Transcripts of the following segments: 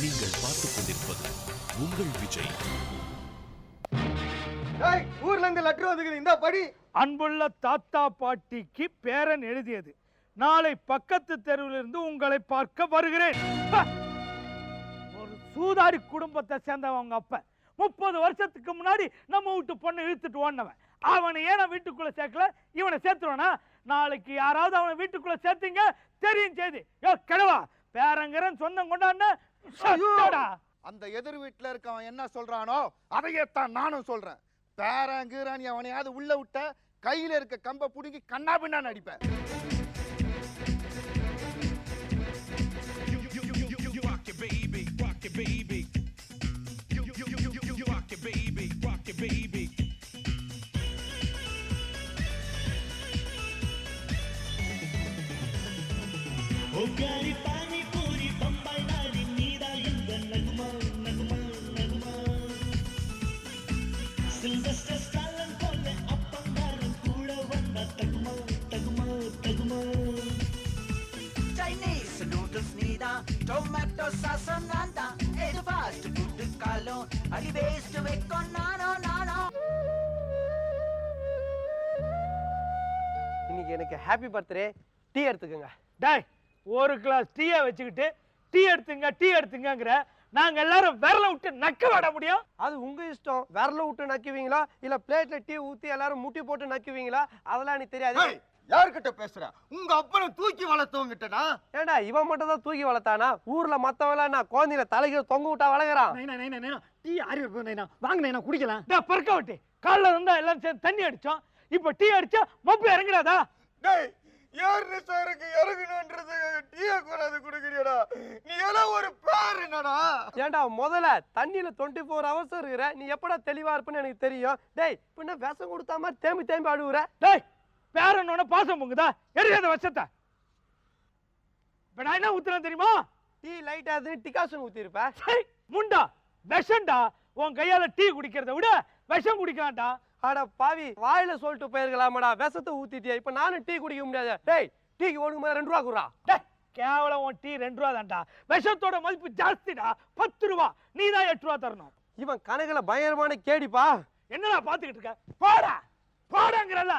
நீங்கள் பார்த்துக் கொண்டிருப்பது உங்கள் விஜய். ஊர்ல இருந்து லெட்டர் வந்துக்குது, இந்த படி. அன்புள்ள தாத்தா பாட்டிக்கு பேரன் எழுதியது. நாளை பக்கத்து தெருவிலிருந்து உங்களை பார்க்க வருகிறேன். ஒரு சூதாரி குடும்பத்தை சேர்ந்தவங்க அப்ப 30 வருஷத்துக்கு முன்னாடி நம்ம வீட்டு பொண்ணை இழுத்துட்டு ஓடினவன். அவனை ஏன் வீட்டுக்குள்ள சேர்க்கல? இவனை சேர்த்துருவானா? நாளைக்கு யாராவது அவனை வீட்டுக்குள்ள சேர்த்தீங்க தெரியும் செய்தி. கிடவா பேரங்கிறன் சொந்தம் கொண்டாண்ணா. அந்த எதிர் வீட்டுல இருக்கவன் என்ன சொல்றானோ அதையத்தான் நானும் சொல்றேன். பேரங்கிறான் அவனையாவது உள்ள விட்ட கையில இருக்க கம்ப புடுங்கி கண்ணா பின்னான்னு அடிப்பேன். Tomato sauce nanda, edu fast food kalo, adi waste vekko nano. இன்னைக்கு எனக்கு ஹாப்பி பர்த்டே. டீ எடுத்துக்கங்க. டேய், ஒரு கிளாஸ் டீயை வச்சுக்கிட்டு டீ எடுத்துங்கிற நாங்க எல்லாரும் விரல விட்டு நக்க விட முடியும்? அது உங்க இஷ்டம். விரல விட்டு நக்குவீங்களா இல்ல பிளேட்ல டீ ஊத்தி எல்லாரும் முட்டி போட்டு நக்குவீங்களா? அதெல்லாம் எனக்கு தெரியாது. யார்கிட்ட பேசுற? உங்க அப்பனை தூக்கி வளர்த்தவங்கிட்டடா. ஏண்டா இவன் மட்டும் தான் தூக்கி வளர்த்தானா? ஊர்ல மத்தவங்கள நான் குழந்தையில தலைக்கு தொங்க விட்டா வளர்க்குறான். டீ ஆறி இருப்பேன் வாங்க குடிக்கலாம். பறக்க விட்டு காலைல இருந்தா எல்லாம் சேர்ந்து தண்ணி அடிச்சோம். இப்ப டீ அடிச்சா மொப்பு இறங்குறாதா? டேய், யாரு சாருக்கு இறங்கணும்ன்றது டீயை கூடாது குடுக்குறியடா. நீ எல்லாம் ஒரு பேர் என்னடா? ஏண்டா முதல்ல தண்ணியில 24 hours இருக்கிற நீ எப்படா தெளிவா இருப்பேன்னு எனக்கு தெரியும். டேய் பின்ன விஷம் கொடுத்தா மாதிரி தேம்பி அழுவுற. டேய் பேரனோட பாசம் பொங்குதா? எரியாத விஷத்தை இப்ப நான் என்ன ஊத்துறேன் தெரியுமா? டீ லைட்டா டிகாஷன் ஊத்தி இருப்ப. முண்டா விஷம்டா. உன் கையால டீ குடிக்கிறத விட விஷம் குடிக்கலாம்டா. அட பாவி, வாயில சொல்லிட்டு போயிருக்கலாமடா, விஷத்தை ஊத்திட்டியா. இப்ப நானும் டீ குடிக்க முடியாது. டேய் டீக்கு ஒழுங்கு மாதிரி 2 ரூபா குடுறா. டேய் கேவலம் உன் டீ 2 ரூபா தான்டா. விஷத்தோட மதிப்பு ஜாஸ்திடா, 10 ரூபா. நீ தான் 8 ரூபா தரணும். இவன் கணக்குல பயங்கரமான கேடிப்பா. என்னடா பாத்துக்கிட்டு இருக்க? போடா போடாங்கிறல்ல.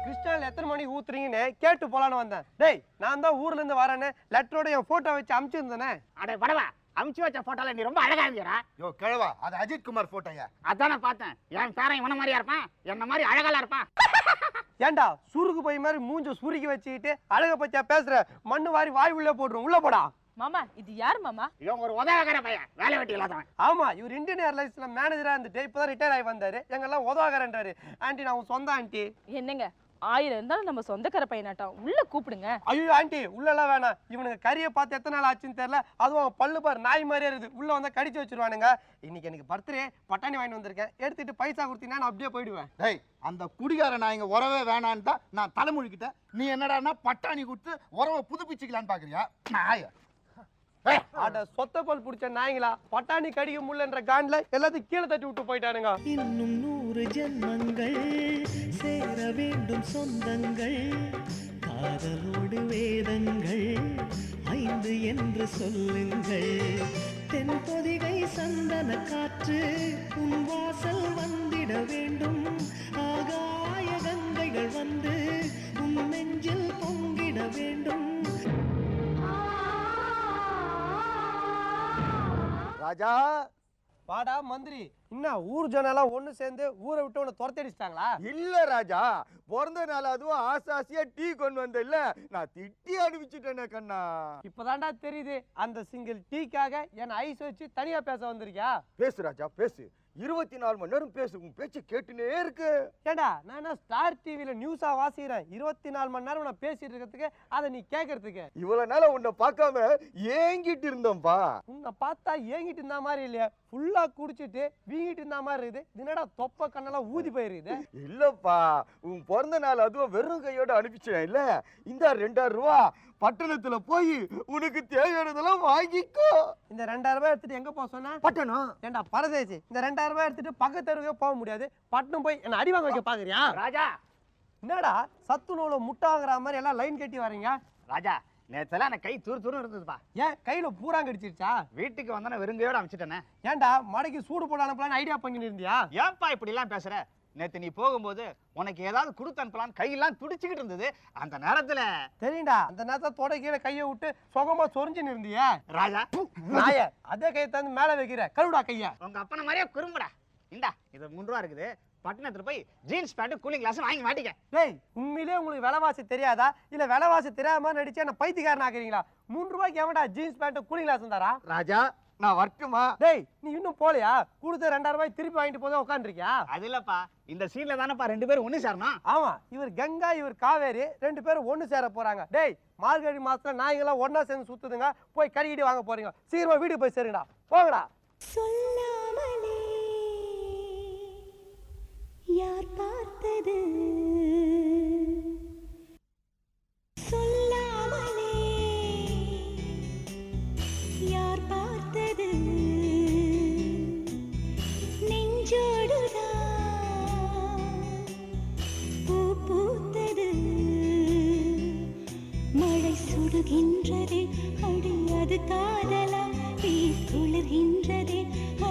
கிருஷ்ணால எத்தனை மணிக்கு ஊத்துறீங்கன்னு கேட்டு போலான்னு வந்தேன். டேய் நான் தான் ஊர்ல இருந்து வரேன்னு லெட்டரோட என் போட்டோ வச்சு அனுப்பிச்சிருந்தேனே. அட படவா, அமுச்சு வச்ச போட்டோல நீ ரொம்ப அழகா இருந்தியடா. யோ கிழவா, அது அஜித் குமார் போட்டோயா? அதானே பார்த்தேன். என் பேரன் இவன மாதிரியா இருப்பான்? என்ன மாதிரி அழகால இருப்பான்? ஏண்டா சுருக்கு போய் மாதிரி மூஞ்ச சுருக்கி வச்சுக்கிட்டு அழக பத்தியா பேசுற? மண்ணு வாரி வாய் உள்ள போடுறோம். உள்ள போடா. மாமா இது யார் மாமா? இவன் ஒரு உதவகர பையன், வேலை வெட்டி இல்லாதவன். ஆமா, இவர் இந்தியன் ஏர்லைன்ஸ்ல மேனேஜரா இருந்துட்டு இப்பதான் ரிட்டையர் ஆகி வந்தாரு. எங்கெல்லாம் உதவாகரன்றாரு. ஆண்டி நான் உன் சொந்த ஆண்டி. என்னங்க 1000 இருந்தாலும் நம்ம சொந்தக்கார பையனாட்டம். உள்ள கூப்பிடுங்க. ஐயோ ஆண்டி உள்ளெல்லாம் வேணாம். இவனுக்கு கறியை பார்த்து எத்தனை நாள் ஆச்சுன்னு தெரியல. அதுவும் பல்லு பாரு நாய் மாதிரியே இருக்குது. உள்ள வந்தா கடிச்சு வச்சிருவானுங்க. இன்னைக்கு எனக்கு பர்த்டே, பட்டாணி வாங்கிட்டு வந்திருக்கேன். எடுத்துட்டு பைசா கொடுத்தீங்கன்னா நான் அப்படியே போயிடுவேன். டேய், அந்த குடிகார நான் இங்க உறவே வேணான்னு தான் நான் தலைமுழிக்கிட்டேன். நீ என்னடான்னா பட்டாணி கொடுத்து உறவை புதுப்பிச்சுக்கலான்னு பாக்குறியா? நாய அட சொத்த பல் பிடிச்ச நாய்ங்களா, பட்டாணி கடிக்க முடியலன்ற காண்ட்ல எல்லாத்தையும் கீழே தட்டி விட்டு போயிட்டானுங்க. இன்னும் 100 ஜென்மங்கள் சேர வேண்டும் சொந்தங்கள், காதலோடு வேதங்கள் 5 என்று சொல்லுங்கள். தென்பொதிகை சந்தன காற்று உன் வாசல் வந்திட வேண்டும். ஆகாய கங்கைகள் வந்து உன் நெஞ்சில் பொங்கிட வேண்டும். ராஜா வாடா மந்திரி. என்ன ஊர் ஜனெல்லாம் ஒண்ணு சேர்ந்து ஊரை விட்டு உன்னை துரத்தடிச்சிட்டாங்களா? இல்ல ராஜா, பிறந்த நாள் அதுவும் ஆசாசியா டீ கொண்டு வந்த இல்ல, நான் திட்டி அனுப்பிச்சுட்டேனே கண்ணா. இப்பதான்டா தெரியுது அந்த சிங்கிள் டீக்காக என்ன ஐஸ் வச்சு தனியா பேச வந்திருக்கியா? பேசு ராஜா பேசு. 24 மணி நேரம் பேசு, உன் பேச்சு கேட்டுனே இருக்கு. ஏண்டா நான் என்ன ஸ்டார் டிவில நியூஸா வாசிக்கிறேன்? 24 மணி நேரம் நான் பேசிட்டு இருக்கிறதுக்கு, அதை நீ கேட்கறதுக்கு. இவ்வளவு நாள உன்னை பார்க்காம ஏங்கிட்டு இருந்தோம்பா. உன்னை பார்த்தா ஏங்கிட்டு இருந்த மாதிரி இல்லையா? ஃபுல்லா குடிச்சிட்டு வீங்கிட்டு இருந்த மாதிரி இருக்குது. என்னடா தொப்ப கண்ணெல்லாம் ஊதி போயிருக்குது. இல்லப்பா, உன் பிறந்த நாள் அதுவும் வெறும் கையோட அனுப்பிச்சேன் இல்ல, இந்த 2000 ரூபா பட்டணத்துல போய் உனக்கு தேவையானதெல்லாம் வாங்கிக்கோ. இந்த 2000 ரூபாய் எடுத்துட்டு எங்க போக சொன்னா? பட்டணம். ஏண்டா பரதேசி, இந்த 2000 ரூபாய் எடுத்துட்டு பக்கத்து தெருவுக்கே போக முடியாது. பட்டணம் போய் என்ன அடி வாங்க வைக்க பாக்குறியா? ராஜா என்னடா சத்து நூலை முட்டை வாங்குற மாதிரி எல்லாம் லைன் கட்டி வரீங்க? ராஜா நேத்தெல்லாம் எனக்கு கை தூர் தூரம் இருந்ததுப்பா. ஏன் கையில பூராங்க அடிச்சிருச்சா? வீட்டுக்கு வந்தானே வெறுங்கையோட அனுப்பிச்சிட்டேனே. ஏன்டா மடைக்கு சூடு போட அனுப்பலான்னு ஐடியா பண்ணிட்டு இருந்தியா? ஏன்பா இப்படி எல்லாம் பேசுற? நேத்து நீ போகும்போது உனக்கு ஏதாவது கொடுத்து அனுப்பலாம், கையெல்லாம் துடிச்சுக்கிட்டு இருந்தது. அந்த நேரத்துல தெரியும்டா, அந்த நேரத்தை தொட கீழே கையை விட்டு சுகமா சொரிஞ்சுன்னு இருந்தியா? ராஜா நாய அதே கையை தந்து மேல வைக்கிற, கழுவிடா கைய. உங்க அப்பனை மாதிரியே குறும்புடா. இந்தா இது 3 ரூபா இருக்குது, பட்டணத்துல போய் ஜீன்ஸ் பேண்ட் கூலிங் கிளாஸ் வாங்கி மாட்டிக்க. டேய் உண்மையிலேயே உங்களுக்கு விலைவாசி தெரியாதா இல்ல விலைவாசி தெரியாம நடிச்சு என்ன பைத்தியக்காரன் ஆக்குறீங்களா? 3 ரூபாய்க்கு எவன்டா ஜீன்ஸ் பேண்ட் கூலிங் கிளாஸ் தரா? ராஜா நான் வரட்டுமா? டேய் நீ இன்னும் போலையா? கொடுத்த 2000 ரூபாய் திருப்பி வாங்கிட்டு போதான் உட்காந்துருக்கியா? அது இல்லப்பா, இந்த சீன்ல தானப்பா 2 பேரும் ஒண்ணு சேரணும். ஆமா, இவர் கங்கா இவர் காவேரி 2 பேரும் ஒண்ணு சேர போறாங்க. டேய் மார்கழி மாசத்துல நாய்ங்கெல்லாம் ஒன்னா சேர்ந்து சுத்துதுங்க, போய் கறிக்கிட்டு வாங்க போறீங்க. சீக்கிரமா வீட்டுக்கு போய் சேருங்கடா, போங்கடா. சொல்லாமலே யார் பார்த்தது, சொல்லாமலே யார் பார்த்தது, நெஞ்சோடுதான் பூ பூத்தது, மழை சுடுகின்றதே அடி அது காதலா, தீ குளிர்கின்றதே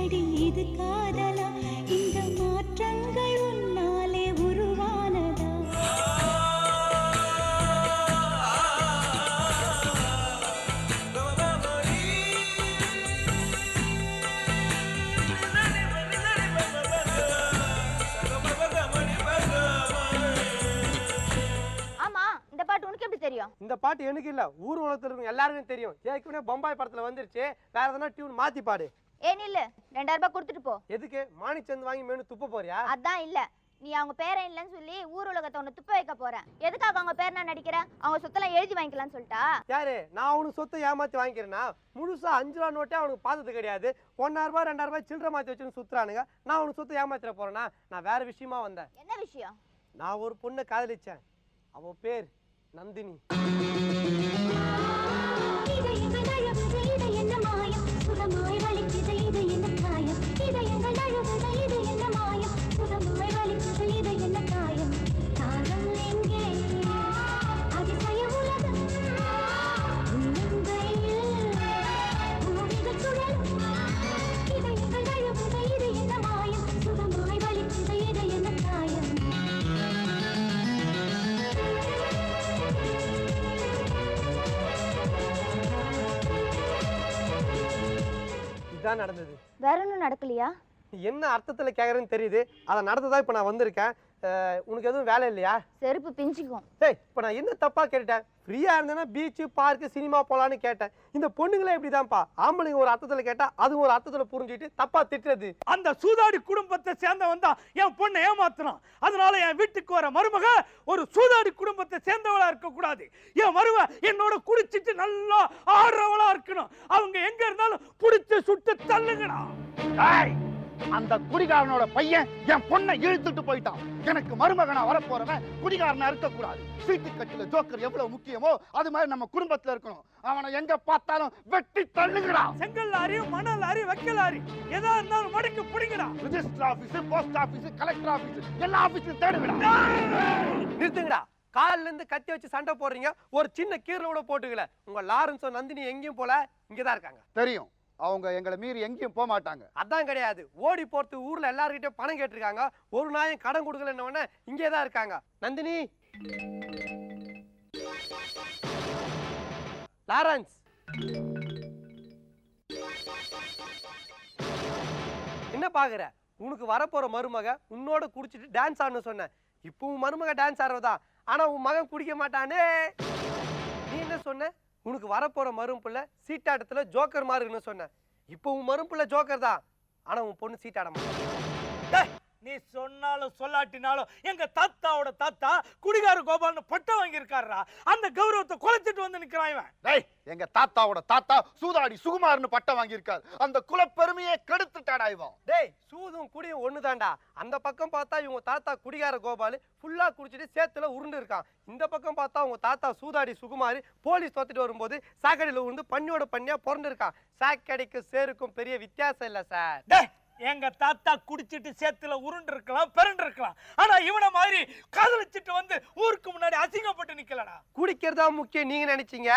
அடி இது காதலா, இந்த மாற்றங்கள் உன்னாலே உருவானதா? ஆமா இந்த பாட்டு உனக்கு எப்படி தெரியும்? இந்த பாட்டு எனக்கு இல்ல, ஊர் உலகத்துல இருக்க எல்லாருக்கும் தெரியும். ஏற்கனவே பம்பாய் படத்துல வந்துருச்சு, வேற எதனா டியூன் மாத்தி பாடு. ஏன் இல்ல 2000 ரூபாய் கொடுத்துட்டு போ. எதுக்கு? மாணிச்சந்து வாங்கி மேனு துப்ப போறியா? அதான் இல்ல, நீ அவங்க பேரன் இல்லன்னு சொல்லி ஊர் உலகத்தை உன்னை துப்ப வைக்க போறேன். எதுக்காக அவங்க பேர் நான் நடிக்கிறேன்? அவங்க சொத்தெல்லாம் எழுதி வாங்கிக்கலாம்னு சொல்லிட்டா? யாரு? நான் அவனுக்கு சொத்தை ஏமாத்தி வாங்கிக்கிறேன்னா? முழுசா 5 ரூபா நோட்டே அவனுக்கு பார்த்தது கிடையாது. 1000 ரூபாய் 2000 ரூபாய் சில்லறை மாத்தி வச்சுன்னு சுத்துறானுங்க. நான் அவனுக்கு சொத்தை ஏமாத்திர போறேன்னா? நான் வேற விஷயமா வந்தேன். என்ன விஷயம்? நான் ஒரு பொண்ணை காதலிச்சேன், அவ பேர் நந்தினி. இதான் நடந்தது. வேற ஒன்றும் நடக்கலையா? நீ என்ன அர்த்தத்துல கேக்குறேன்னு தெரியுது. அதை நடந்ததா இப்ப நான் வந்திருக்கேன். உனக்கு எதுவும் வேலை இல்லையா? செருப்பு பிஞ்சிக்கும். டேய் இப்ப நான் என்ன தப்பா கேட்டேன்? ஃப்ரீயா இருந்தேன்னா பீச் பார்க் சினிமா போலான்னு கேட்டேன். இந்த பொண்ணுங்களே இப்படிதான்ப்பா, ஆம்பளைங்க ஒரு அர்த்தத்துல கேட்டா அது ஒரு அர்த்தத்துல புரிஞ்சுட்டு தப்பா திட்டுறது. அந்த சூதாடி குடும்பத்தை சேர்ந்தவன் தான் என் பொண்ணை ஏமாத்தினான். அதனால என் வீட்டுக்கு வர மருமக ஒரு சூதாடி குடும்பத்தை சேர்ந்தவளா இருக்க கூடாது. என் மருமக என்னோட குடிச்சிட்டு நல்லா ஆடுறவளா இருக்கணும். அவங்க எங்க இருந்தாலும் புடிச்சு சுட்டு தள்ளுங்கடா. அந்த குடிகாரனோட பையன் என் பொண்ணை இழுத்துட்டு போயிட்டான். எனக்கு மருமகனா வரப்போறவன் குடிகாரனா இருக்க கூடாது. சீட்டு கட்டில ஜோக்கர் எவ்வளவு முக்கியமோ அது மாதிரி நம்ம குடும்பத்துல இருக்கணும். அவனை எங்க பார்த்தாலும் வெட்டி தள்ளுங்கடா. செங்கல் லாரி, மணல் லாரி, வைக்கல் லாரி, எதா இருந்தாலும் மடக்கி புடிங்கடா. Register office, post office, collector office எல்லா ஆபீஸ்லயும் தேடுங்கடா. நிறுத்துங்கடா. கால்ல இருந்து கத்தி வச்சு சண்டை போடுறீங்க, ஒரு சின்ன கீரல கூட போட்டுக்கல. உங்க லாரன்ஸோ நந்தினி எங்கேயும் போல, இங்கதான் இருக்காங்க. தெரியும், அவங்க எங்களை மீறி எங்கேயும் போக மாட்டாங்க. அதான் கிடையாது, ஓடி போறது ஊர்ல எல்லார்கிட்ட பணம் கேட்டிருக்காங்க. ஒரு நாயும் கடன் கொடுக்கலன்னு இங்கே தான் இருக்காங்க. நந்தினி, லாரன்ஸ், என்ன பாக்குற? உனக்கு வரப்போற மருமக உன்னோட குடிச்சிட்டு டான்ஸ் ஆடணும் சொன்ன. இப்போ உன் மருமக டான்ஸ் ஆடுறதா, ஆனா உன் மகன் குடிக்க மாட்டானே. நீ என்ன சொன்ன? உனக்கு வரப்போற மரும்புள்ள சீட்டாட்டத்துல ஜோக்கர் மாறுன்னு சொன்ன. இப்போ உன் மரும்புள்ள ஜோக்கர் தான், ஆனா உன் பொண்ணு சீட்டாட மாட்டான். டேய், நீ சொன்னாலும் சொல்லாட்டினாலும் எங்க தாத்தாவோட தாத்தா குடிகார கோபால்னு பட்டம் வாங்கி இருக்காருடா. அந்த கௌரவத்தை குலைச்சிட்டு வந்து நிக்கிறான் இவன். டேய், எங்க தாத்தாவோட தாத்தா சூதாடி சுகுமார்னு பட்டம் வாங்கியிருக்காரு. அந்த குலப்பெருமையை கெடுத்துட்டாடா இவன். டேய், சூதும் குடியும் ஒண்ணுதான்டா. அந்த பக்கம் பார்த்தா இவங்க தாத்தா குடிகார கோபால் ஃபுல்லா குடிச்சிட்டு சேத்துல உருண்டு இருக்கான். இந்த பக்கம் பார்த்தா உங்க தாத்தா சூதாடி சுகுமாரி போலீஸ் தோத்துட்டு வரும்போது சாக்கடையில உருண்டு பண்ணியோட பண்ணியா பிறந்து இருக்கான். சாக்கடைக்கு சேருக்கும் பெரிய வித்தியாசம் இல்ல சார். டேய், எங்க தாத்தா குடிச்சிட்டு சேத்துல உருண்டு இருக்கலாம், பிறண்டு இருக்கலாம். ஆனா இவன மாதிரி காதலிச்சிட்டு வந்து ஊருக்கு முன்னாடி அசிங்கப்பட்டு நிக்கலடா. குடிக்கிறதா முக்கியம் நீங்க நினைச்சீங்க,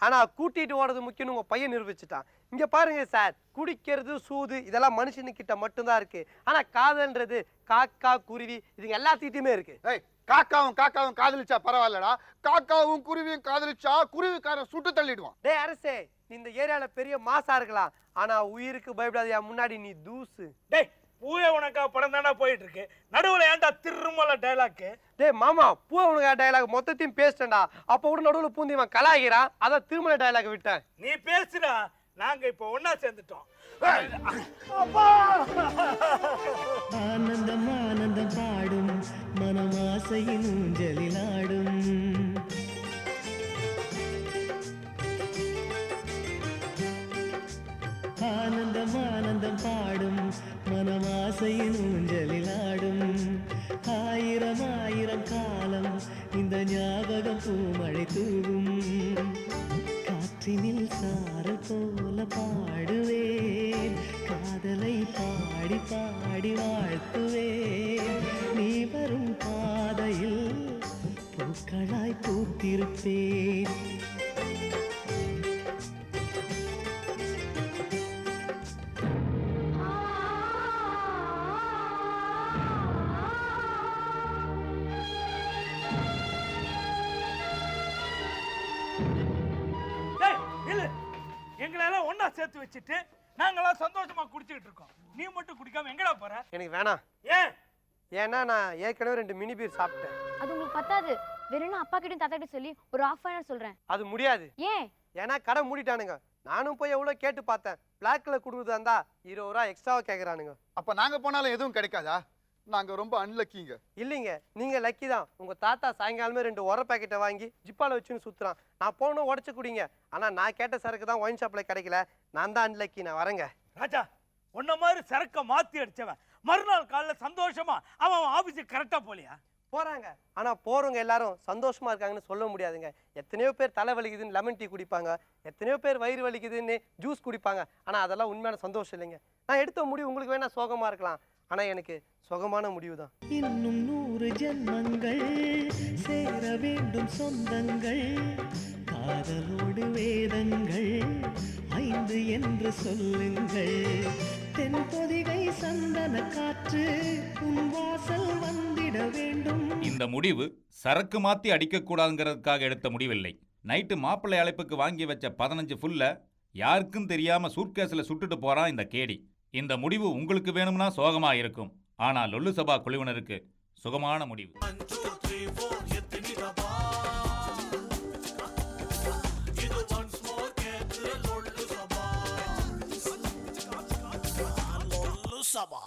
ஆனா கூட்டிட்டு ஓடுறது முக்கியம் உங்க பையன் நிரூபிச்சுட்டான். இங்க பாருங்க சார், குடிக்கிறது சூது இதெல்லாம் மனுஷனுக்கிட்ட மட்டும்தான் இருக்கு. ஆனா காதல்ன்றது காக்கா குருவி இதுங்க எல்லாத்திட்டுமே இருக்கு. டேய், காக்காவும் காதலிச்சா பரவாயில்லடா. காக்காவும் குருவியும் காதலிச்சா குருவிக்காரன் சுட்டு தள்ளிடுவான். டேய் அரசே, நீ இந்த ஏரியால பெரிய மாசா இருக்கலாம், ஆனா உயிருக்கு பயப்படாதயா, முன்னாடி நீ தூசு. டேய், பூவே உனக்கா படம் தானே போயிட்டு இருக்கு, நடுவுல ஏன்டா திருமல டைலாக்? டேய் மாமா, பூ உனக்கா டைலாக் மொத்தத்தையும் பேசிட்டேன்டா. அப்ப கூட நடுவுல பூந்து இவன் கலாகிறான், அதான் திருமல டைலாக் விட்டேன். நீ பேசுடா, நாங்க இப்ப ஒன்னா சேர்ந்துட்டோம். ஆனந்தம் ஆனந்தம் பாடும் மனமாசையின் ஊஞ்சலிலாடும். ஆனந்தம் ஆனந்தம் பாடும் மனமாசையின் ஊஞ்சலிலாடும். ஆயிரம் ஆயிரம் காலம் இந்த ஞாபகம் பூமழை தூவும். காற்றினில் சாரல் போல பாடுவேன், காதலை பாடி பாடி வாழ்த்துவேன். நீ வரும் பாதையில் பூக்களாய் பூத்திருப்பேன். எங்களெல்லாம் ஒன்னா சேர்த்து வச்சுட்டு நாங்கெல்லாம் சந்தோஷமா குடிச்சிட்டு இருக்கோம். நீ மட்டும் குடிக்காம எங்கடா போற? எனக்கு வேணாம். ஏன்? ஏன்னா நான் ஏற்கனவே 2 மினி பீர் சாப்பிட்டேன். அது உங்களுக்கு பத்தாது. வேணும்னா அப்பா கிட்ட தாத்தா கிட்ட சொல்லி ஒரு ½ hour சொல்றேன். அது முடியாது. ஏன்? ஏன்னா கடை மூடிட்டானுங்க. நானும் போய் எவ்வளவு கேட்டு பார்த்தேன், பிளாக்ல குடுக்குறதா இருந்தா 20 ரூபா எக்ஸ்ட்ராவா கேக்குறானுங்க. அப்ப நாங்க போனாலும் எதுவும் கிடைக்காதா? நாங்க ரொம்ப அன்லக்கிங்க. இல்லைங்க, நீங்க லக்கி தான். உங்க தாத்தா சாயங்காலமே 2 உர பாக்கெட்டை வாங்கி ஜிப்பால வச்சுன்னு சுத்துறான். நான் போகணும் உடச்சு குடிங்க, ஆனா நான் கேட்ட சரக்கு தான் ஒயின் ஷாப்ல கிடைக்கல. நான் தான் அன்லக்கி. நான் வரேங்க. ராஜா, உன்ன மாதிரி சரக்க மாத்தி அடிச்சவன் மறுநாள் காலைல சந்தோஷமா அவன் ஆபீஸுக்கு கரெக்டா போலியா? போறாங்க. ஆனா போறவங்க எல்லாரும் சந்தோஷமா இருக்காங்கன்னு சொல்ல முடியாதுங்க. எத்தனையோ பேர் தலை வலிக்குதுன்னு லெமன் டீ குடிப்பாங்க, எத்தனையோ பேர் வயிறு வலிக்குதுன்னு ஜூஸ் குடிப்பாங்க. ஆனா அதெல்லாம் உண்மையான சந்தோஷம் இல்லைங்க. நான் எடுத்த முடிவு உங்களுக்கு வேணா சோகமா இருக்கலாம், ஆனா எனக்கு சுகமான முடிவு தான். இன்னும் 100 ஜென்மங்கள் சேர வேண்டும் சொந்தங்கள். காதலோடு வேதங்கள் 5 என்று சொல்லுங்கள். தென்பொதிகை சந்தன காற்று உன் வாசல் வந்திட வேண்டும். இந்த முடிவு சரக்கு மாத்தி அடிக்க கூடாதுங்கிறதுக்காக எடுத்த முடிவில்லை. நைட்டு மாப்பிள்ளை அழைப்புக்கு வாங்கி வச்ச 15 ஃபுல்ல யாருக்கும் தெரியாம சூட்கேஸ்ல சுட்டுட்டு போறான் இந்த கேடி. இந்த முடிவு உங்களுக்கு வேணும்னா சோகமா இருக்கும், ஆனா லொல்லு சபா குழுவினருக்கு சுகமான முடிவு. சபா